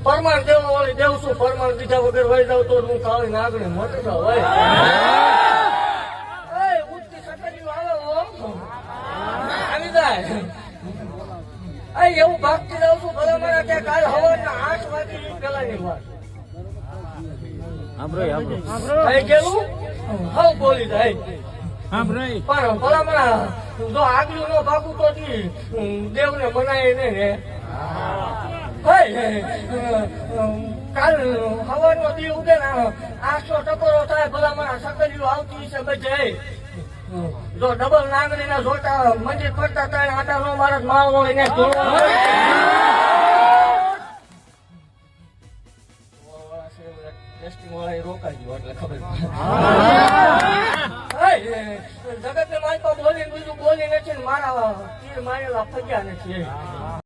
પરમાણ દેવા વાળી દેવ છું, પરમાણ દીધા વગર વહી જાવ તો હું કાળી નાગણી મોટો થાવ. ઉઠતી સકડી આવે આવી જાય. એવું ભાગતી જાઉં છું ભલે મારા ત્યાં કાલ હવાના 8 વાગે પેલાની વાત કેવું હવ બોલી જાય. પણ ભલા મારા જો આગલું નો ભાગું તો દેવ ને મનાય ને કાલ હવાનો દી ઉગે ને 800 ટકોરો થાય ભલા મારા સકડીઓ આવતી છે બજાય. જો ડબલ નાગરી ના જોતા મંદિર કરતા ત્રણ આટા નો મારા માળો એને જગત ને મારી બોલી બીજું બોલી નથી, મારા તીર મારેલા ફગ્યા નથી.